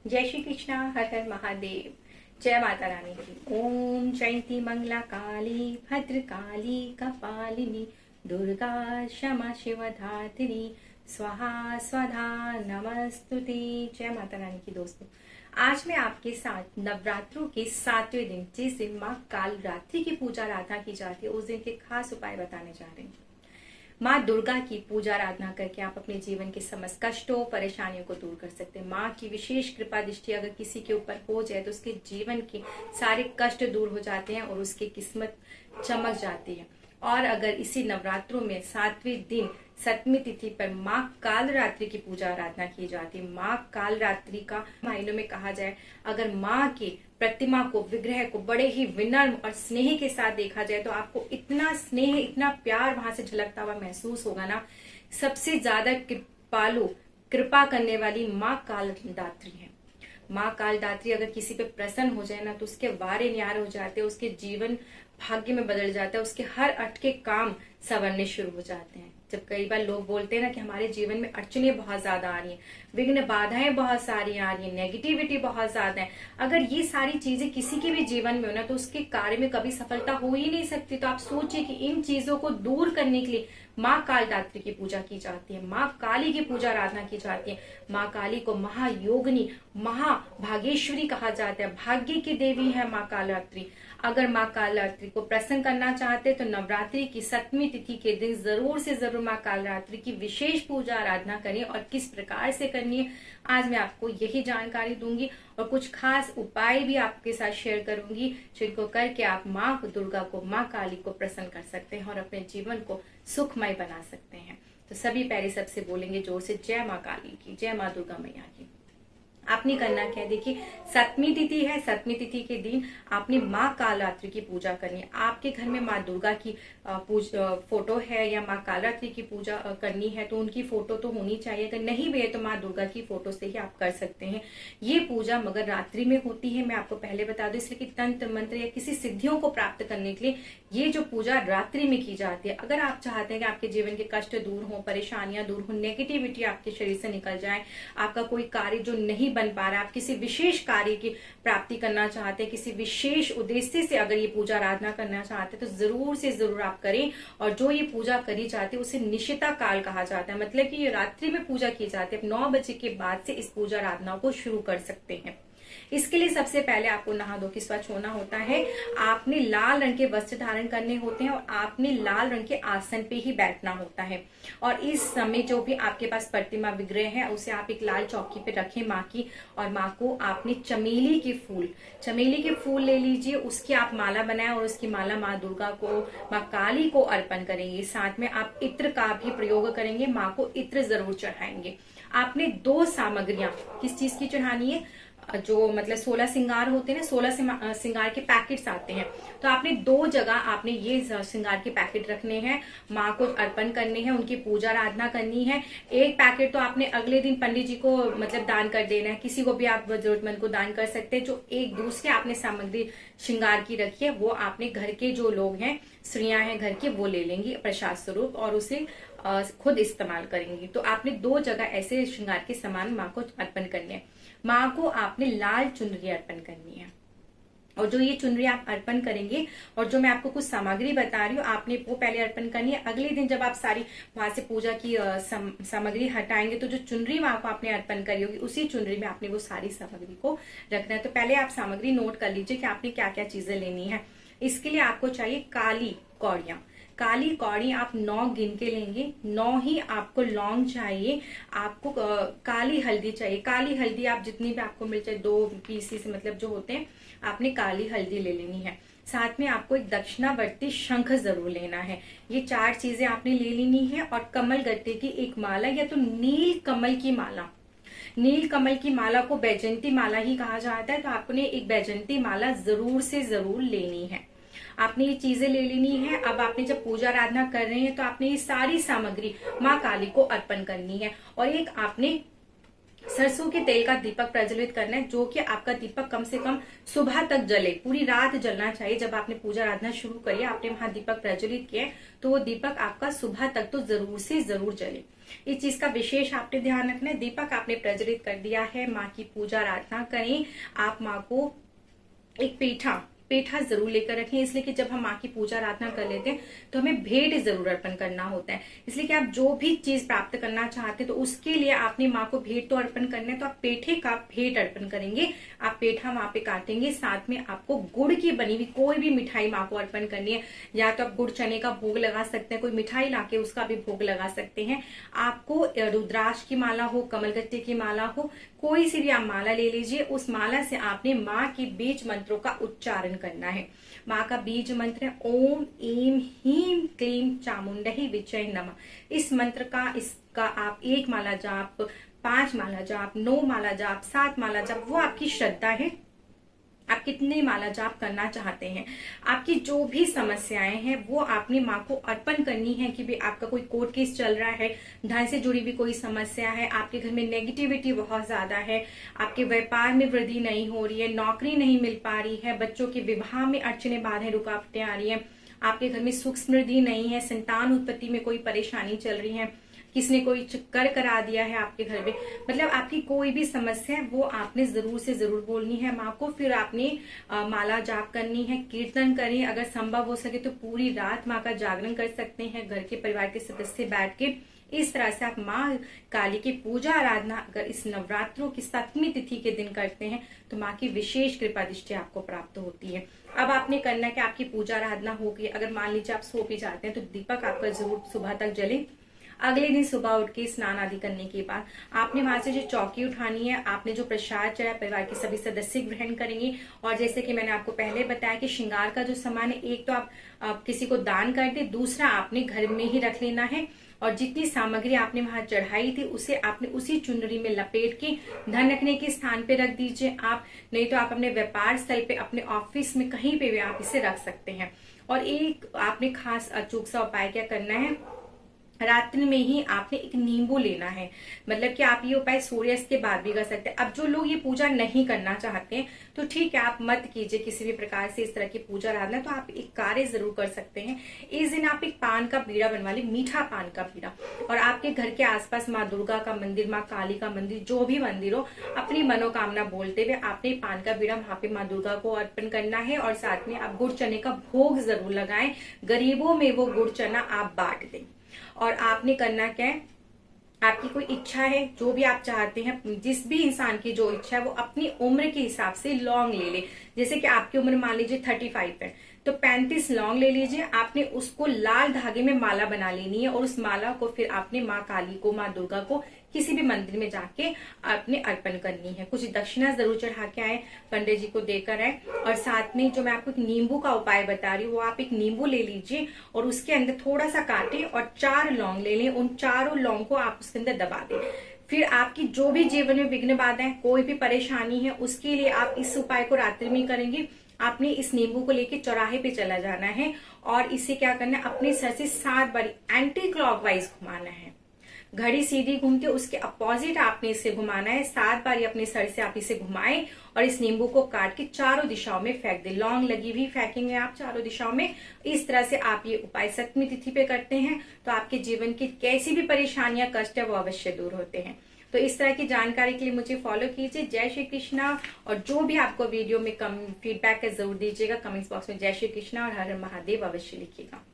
जय श्री कृष्णा। हर हर महादेव। जय माता रानी की। ओम जयंती मंगला काली भद्र काली कपालिनी दुर्गा क्षमा शिव धात्री स्वाहा स्वधा नमस्तुते। जय माता रानी की। दोस्तों, आज मैं आपके साथ नवरात्रों के 7वें दिन, जिस दिन माँ कालरात्रि की पूजा आराधना की जाती है, उस दिन के खास उपाय बताने जा रहे हैं। माँ दुर्गा की पूजा आराधना करके आप अपने जीवन के समस्त कष्टों परेशानियों को दूर कर सकते हैं। माँ की विशेष कृपा दृष्टि अगर किसी के ऊपर हो जाए तो उसके जीवन के सारे कष्ट दूर हो जाते हैं और उसकी किस्मत चमक जाती है। और अगर इसी नवरात्रों में 7वें दिन सप्तमी तिथि पर माँ कालरात्रि की पूजा आराधना की जाती है। माँ कालरात्रि का मायनों में कहा जाए, अगर माँ की प्रतिमा को, विग्रह को बड़े ही विनम्र और स्नेह के साथ देखा जाए तो आपको इतना स्नेह, इतना प्यार वहां से झलकता हुआ महसूस होगा ना। सबसे ज्यादा कृपालु, कृपा करने वाली माँ कालरात्रि है। माँ कालरात्रि अगर किसी पे प्रसन्न हो जाए ना तो उसके वारे न्यार हो जाते हैं, उसके जीवन भाग्य में बदल जाता है, उसके हर अटके काम संवरने शुरू हो जाते हैं। जब कई बार लोग बोलते हैं ना कि हमारे जीवन में अड़चने बहुत ज्यादा आ रही हैं, विघ्न बाधाएं बहुत सारी आ रही हैं, नेगेटिविटी बहुत ज्यादा है, अगर ये सारी चीजें किसी के भी जीवन में हो ना तो उसके कार्य में कभी सफलता हो ही नहीं सकती। तो आप सोचिए कि इन चीजों को दूर करने के लिए माँ कालरात्रि की पूजा की जाती है, माँ काली की पूजा आराधना की जाती है। माँ काली को महायोगिनी, महाभागेश्वरी कहा जाता है, भाग्य की देवी है माँ कालरात्रि। अगर माँ कालरात्रि को प्रसन्न करना चाहते तो नवरात्रि की 7वीं तिथि के दिन जरूर से जरूर माँ कालरात्रि की विशेष पूजा आराधना करें। और किस प्रकार से करनी है आज मैं आपको यही जानकारी दूंगी और कुछ खास उपाय भी आपके साथ शेयर करूंगी, जिनको करके आप माँ दुर्गा को, माँ काली को प्रसन्न कर सकते हैं और अपने जीवन को सुखमय बना सकते हैं। तो सभी पहले सबसे बोलेंगे जोर से, जय माँ काली की, जय माँ दुर्गा मैया की। आपने करना क्या है, देखिए 7वीं तिथि है, 7वीं तिथि के दिन आपने माँ कालरात्रि की पूजा करनी है। आपके घर में माँ दुर्गा की फोटो है या माँ कालरात्रि की पूजा करनी है तो उनकी फोटो तो होनी चाहिए। अगर नहीं भी है तो माँ दुर्गा की फोटो से ही आप कर सकते हैं। ये पूजा मगर रात्रि में होती है, मैं आपको पहले बता दूं, इसलिए कि तंत्र मंत्र या किसी सिद्धियों को प्राप्त करने के लिए ये जो पूजा रात्रि में की जाती है। अगर आप चाहते हैं कि आपके जीवन के कष्ट दूर हो, परेशानियां दूर हो, नेगेटिविटी आपके शरीर से निकल जाए, आपका कोई कार्य जो नहीं बन पा रहा है, आप किसी विशेष कार्य की प्राप्ति करना चाहते हैं, किसी विशेष उद्देश्य से अगर ये पूजा आराधना करना चाहते हैं तो जरूर से जरूर आप करें। और जो ये पूजा करी जाती है उसे निशिता काल कहा जाता है, मतलब कि ये रात्रि में पूजा की जाती है। 9 बजे के बाद से इस पूजा आराधना को शुरू कर सकते हैं। इसके लिए सबसे पहले आपको नहा धो के स्वच्छ होना होता है। आपने लाल रंग के वस्त्र धारण करने होते हैं और आपने लाल रंग के आसन पे ही बैठना होता है। और इस समय जो भी आपके पास प्रतिमा विग्रह है उसे आप एक लाल चौकी पे रखें माँ की, और माँ को आपने चमेली के फूल ले लीजिए, उसकी आप माला बनाएं और उसकी माला माँ दुर्गा को, माँ काली को अर्पण करेंगे। साथ में आप इत्र का भी प्रयोग करेंगे, माँ को इत्र जरूर चढ़ाएंगे। आपने 2 सामग्रियां किस चीज की चढ़ानी है, जो मतलब 16 श्रृंगार होते हैं ना, 16 श्रृंगार के पैकेट्स आते हैं, तो आपने 2 जगह आपने ये श्रृंगार के पैकेट रखने हैं, माँ को अर्पण करने हैं, उनकी पूजा आराधना करनी है। एक पैकेट तो आपने अगले दिन पंडित जी को मतलब दान कर देना है, किसी को भी आप जरूरतमंद को दान कर सकते हैं। जो एक दूसरी आपने सामग्री श्रृंगार की रखी है वो आपने घर के जो लोग हैं, स्त्रियां हैं घर की, वो ले लेंगी प्रसाद स्वरूप और उसे खुद इस्तेमाल करेंगी। तो आपने 2 जगह ऐसे श्रृंगार के सामान माँ को अर्पण करने हैं। माँ को आपने लाल चुनरी अर्पण करनी है, और जो ये चुनरी आप अर्पण करेंगे और जो मैं आपको कुछ सामग्री बता रही हूँ आपने वो पहले अर्पण करनी है। अगले दिन जब आप सारी वहां से पूजा की सामग्री हटाएंगे तो जो चुनरी माँ को आपने अर्पण करी होगी उसी चुनरी में आपने वो सारी सामग्री को रखना है। तो पहले आप सामग्री नोट कर लीजिए कि आपने क्या क्या चीजें लेनी है। इसके लिए आपको चाहिए काली कौड़ियां। काली कौड़ी आप 9 गिन के लेंगे। 9 ही आपको लौंग चाहिए। आपको काली हल्दी चाहिए। काली हल्दी आप जितनी भी आपको मिल जाए, 2 पीसीस मतलब जो होते हैं, आपने काली हल्दी ले लेनी है। साथ में आपको एक दक्षिणावर्ती शंख जरूर लेना है। ये 4 चीजें आपने ले लेनी है। और कमल गट्टे की एक माला या तो नील कमल की माला, नील कमल की माला को बैजंती माला ही कहा जाता है, तो आपने एक बैजंती माला जरूर से जरूर लेनी है। आपने ये चीजें ले लेनी है। अब आपने जब पूजा आराधना कर रहे हैं तो आपने ये सारी सामग्री माँ काली को अर्पण करनी है। और एक आपने सरसों के तेल का दीपक प्रज्वलित करना है, जो कि आपका दीपक कम से कम सुबह तक जले, पूरी रात जलना चाहिए। जब आपने पूजा आराधना शुरू करी, आपने वहां दीपक प्रज्वलित किया, तो वो दीपक आपका सुबह तक तो जरूर से जरूर जले। इस चीज का विशेष आपने ध्यान रखना है। दीपक आपने प्रज्वलित कर दिया है, माँ की पूजा आराधना करें। आप माँ को एक पेठा जरूर लेकर रखें, इसलिए कि जब हम माँ की पूजा आराधना कर लेते हैं तो हमें भेंट जरूर अर्पण करना होता है। इसलिए कि आप जो भी चीज प्राप्त करना चाहते हैं तो उसके लिए आपने माँ को भेंट तो अर्पण करना है, तो आप पेठे का भेंट अर्पण करेंगे। आप पेठा वहां पे काटेंगे, साथ में आपको गुड़ की बनी हुई कोई भी मिठाई माँ को अर्पण करनी है। या तो आप गुड़ चने का भोग लगा सकते हैं, कोई मिठाई लाके उसका भी भोग लगा सकते हैं। आपको रुद्राक्ष की माला हो, कमलगट्टे की माला हो, कोई सी भी आप माला ले लीजिए। उस माला से आपने माँ की बीज मंत्रों का उच्चारण करना है। माँ का बीज मंत्र है ओम ईम हीम क्लीम चामुंडही विचय नमः। इस मंत्र का इसका आप 1 माला जाप, 5 माला जाप, 9 माला जाप, 7 माला जाप, वो आपकी श्रद्धा है। आप कितने माला जाप करना चाहते हैं। आपकी जो भी समस्याएं हैं वो आपने माँ को अर्पण करनी है कि भी आपका कोई कोर्ट केस चल रहा है, धन से जुड़ी भी कोई समस्या है, आपके घर में नेगेटिविटी बहुत ज्यादा है, आपके व्यापार में वृद्धि नहीं हो रही है, नौकरी नहीं मिल पा रही है, बच्चों के विवाह में अड़चने बाधाएं रुकावटें आ रही है, आपके घर में सुख समृद्धि नहीं है, संतान उत्पत्ति में कोई परेशानी चल रही है, किसने कोई चक्कर करा दिया है आपके घर में, मतलब आपकी कोई भी समस्या है वो आपने जरूर से जरूर बोलनी है माँ को। फिर आपने माला जाप करनी है, कीर्तन करें, अगर संभव हो सके तो पूरी रात माँ का जागरण कर सकते हैं घर के परिवार के सदस्य बैठ के। इस तरह से आप माँ काली की पूजा आराधना अगर इस नवरात्रों की 7वीं तिथि के दिन करते हैं तो माँ की विशेष कृपा दृष्टि आपको प्राप्त होती है। अब आपने करना है कि आपकी पूजा आराधना होगी, अगर मान लीजिए आप सो भी जाते हैं तो दीपक आपका जरूर सुबह तक जले। अगले दिन सुबह उठ के स्नान आदि करने के बाद आपने वहां से जो चौकी उठानी है, आपने जो प्रसाद चढ़ा परिवार के सभी सदस्य ग्रहण करेंगे। और जैसे कि मैंने आपको पहले बताया कि श्रृंगार का जो सामान है, एक तो आप किसी को दान कर दे, दूसरा आपने घर में ही रख लेना है। और जितनी सामग्री आपने वहां चढ़ाई थी उसे आपने उसी चुनरी में लपेट के धन रखने के स्थान पे रख दीजिए आप, नहीं तो आप अपने व्यापार स्थल पे, अपने ऑफिस में, कहीं पे भी आप इसे रख सकते हैं। और एक आपने खास अचूक सा उपाय क्या करना है, रात्रि में ही आपने एक नींबू लेना है। मतलब कि आप ये उपाय सूर्यास्त के बाद भी कर सकते हैं। अब जो लोग ये पूजा नहीं करना चाहते हैं तो ठीक है, आप मत कीजिए किसी भी प्रकार से इस तरह की पूजा आराधना। तो आप एक कार्य जरूर कर सकते हैं, इस दिन आप एक पान का बीड़ा बनवा ले, मीठा पान का बीड़ा, और आपके घर के आसपास माँ दुर्गा का मंदिर, माँ काली का मंदिर, जो भी मंदिर हो, अपनी मनोकामना बोलते हुए आपने पान का बीड़ा वहां पे माँ दुर्गा को अर्पण करना है। और साथ में आप गुड़ चने का भोग जरूर लगाएं, गरीबों में वो गुड़ चना आप बांट दें। और आपने करना क्या है, आपकी कोई इच्छा है, जो भी आप चाहते हैं, जिस भी इंसान की जो इच्छा है वो अपनी उम्र के हिसाब से लौंग ले ले। जैसे कि आपकी उम्र मान लीजिए 35 है तो 35 लौंग ले लीजिए। आपने उसको लाल धागे में माला बना लेनी है और उस माला को फिर आपने माँ काली को, माँ दुर्गा को किसी भी मंदिर में जाके आपने अर्पण करनी है। कुछ दक्षिणा जरूर चढ़ा के आए, पंडित जी को देकर आए। और साथ में जो मैं आपको एक नींबू का उपाय बता रही हूँ, वो आप एक नींबू ले लीजिए और उसके अंदर थोड़ा सा काटे और 4 लौंग ले लें। उन चारों लौंग को आप उसके अंदर दबा दें। फिर आपकी जो भी जीवन में विघ्न बाधाएं, कोई भी परेशानी है, उसके लिए आप इस उपाय को रात्रि में करेंगे। आपने इस नींबू को लेके चौराहे पे चला जाना है और इसे क्या करना है, अपने सर से 7 बार एंटी क्लॉकवाइज घुमाना है। घड़ी सीधी घूमते उसके अपोजिट आपने इसे घुमाना है। 7 बार अपने सर से आप इसे घुमाएं और इस नींबू को काट के चारों दिशाओं में फेंक दे। लौंग लगी हुई फेंकेंगे आप चारों दिशाओं में। इस तरह से आप ये उपाय 7वीं तिथि पे करते हैं तो आपके जीवन की कैसी भी परेशानियां, कष्ट है, वो अवश्य दूर होते हैं। तो इस तरह की जानकारी के लिए मुझे फॉलो कीजिए। जय श्री कृष्णा। और जो भी आपको वीडियो में फीडबैक है जरूर दीजिएगा कमेंट्स बॉक्स में। जय श्री कृष्णा और हर हर महादेव अवश्य लिखिएगा।